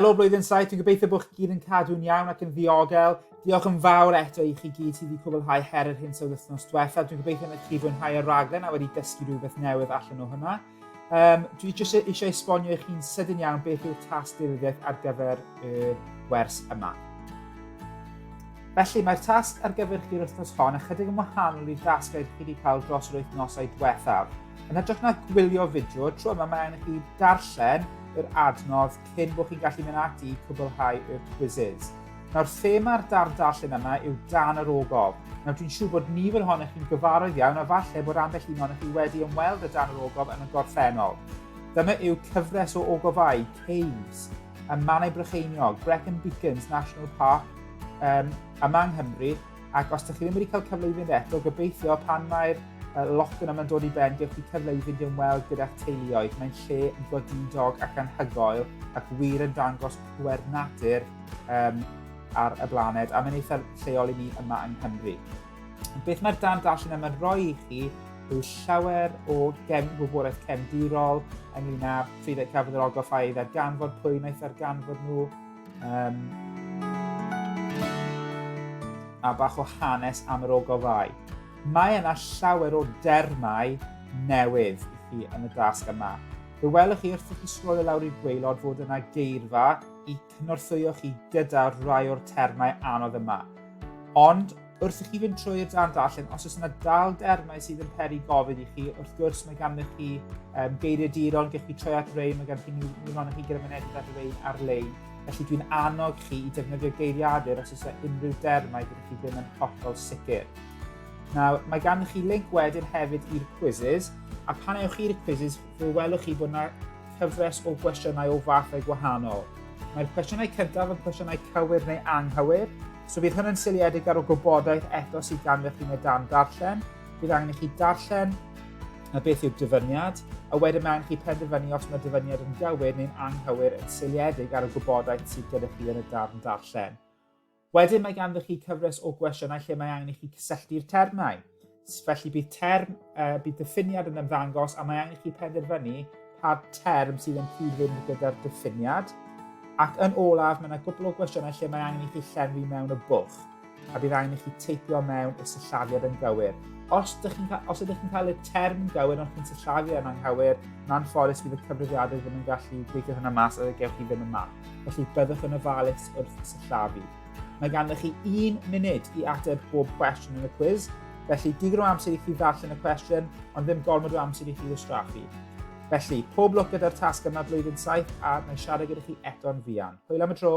Helo blwyddyn saith, dwi'n gobeithio bod chi gyd yn cadw'n iawn ac yn ddiogel. Diolch yn fawr eto i chi gyd sydd wedi cwblhau her yr hyn sydd wythnos diwethaf. Dwi'n gobeithio bod chi fwynhau y raglen a wedi dysgu rhywbeth newydd allan o hwnna. Dwi jyst eisiau esbonio i chi'n sydyn iawn beth yw'r tasg diryddiaeth ar gyfer y wers yma. Felly, mae'r tasg ar gyfer chi'r wythnos hon ychydig yn wahanol i'r dasgau chi wedi cael dros yr wythnosau diwethaf. Yn hytrach na gwylio fideo, tro yma mae angen chi darllen yr adnodd cyn bod chi'n gallu mynd ati i cwblhau y quizzes. Nawr, thema'r darn darllen yma yw Dan yr Ogof. Nawr, dwi'n siŵr bod nifer ohonych chi'n gyfarwydd iawn a falle bod ambell un ohonych chi wedi ymweld â Dan yr Ogof yn y gorffennol. Dyma yw cyfres o ogofau, caves, y Mannau Brycheiniog, Brecon Beacons National Park yma yng Nghymru, ac os ydych chi ddim wedi cael cyfle i fynd eto, gobeithio pan mae'r lockdown yma'n dod i ben, gewch chi cyfle i fynd i ymweld gyda'ch teuluoedd. Mae'n lle yn godidog ac anhygoel ac wir yn dangos pŵer natur ar y blaned, a mae'n eitha lleol i ni yma yng Nghymru. Beth mae'r dan darllen yma'n rhoi i chi yw llawer o wybodaeth cefndirol ynglyn â pryd cafodd yr ogof ai ddarganfod, pwy wnaeth ddarganfod nhw, a bach o hanes am yr ogofau. Mae yna llawer o dermau newydd i chi yn y dasg yma. Fe welwch chi wrth i chi sgrolio lawr i'r gwaelod fod yna geirfa i cynorthwyo chi gyda rai o'r termau anodd yma. Ond wrth i chi fynd trwy'r dan darllen, os oes yna dal dermau sydd yn peri gofyd i chi, wrth gwrs mae ganddo chi geiriaduron, gech chi troi at rein, mae ganddo chi niwron chi gyda mynediad at rein ar-lein. Felly dwi'n annog chi i defnyddio geiriadur os oes unrhyw dermau gyda chi ddim yn hollol sicr. Nawr, mae ganddo chi link wedyn hefyd i'r quizzes, a pan ewch chi'r quizzes, fe welwch chi bod yna cyfres o gwestiynau o fathau gwahanol. Mae'r cwestiynau cyntaf yn cwestiynau cywir neu anghywir, so bydd hwn yn seiliedig ar o gwybodaeth eto sydd ganddo chi yn y dan darllen. Bydd angen i chi darllen a beth yw'r dyfyniad, a wedyn mae angen chi penderfynu os mae'r dyfyniad yn gywir neu'n anghywir yn seiliedig ar y gwybodaeth sydd gyda chi yn y darn darllen. Wedyn mae ganddo chi cyfres o gwestiynau lle mae angen i chi cysylltu'r termau. Felly bydd diffiniad yn ymddangos a mae angen i chi penderfynu pa term sydd yn cyd-fynd gyda'r diffiniad. Ac yn olaf, mae yna gwbl o gwestiynau lle mae angen i chi llenwi mewn y bwch a bydd angen i chi teipio mewn y sillafiad yn gywir. Os ydych chi'n cael y term yn gywir ond chi'n sillafu yn anghywir, yn anffodus bydd y cyfrifiadur ddim yn gallu gweithio hynna mas a gewch chi ddim yn marc. Felly byddwch yn ofalus wrth sillafu. Mae ganddo chi 1 munud i ateb bob cwestiwn yn y quiz, felly digon o amser i chi ddarllen y cwestiwn, ond ddim gormod o amser i chi ddisgraffu. Felly, pob lwc gyda'r tasg yma blwyddyn saith, a mae siarad gyda chi eto'n fuan. Hwyl am y tro!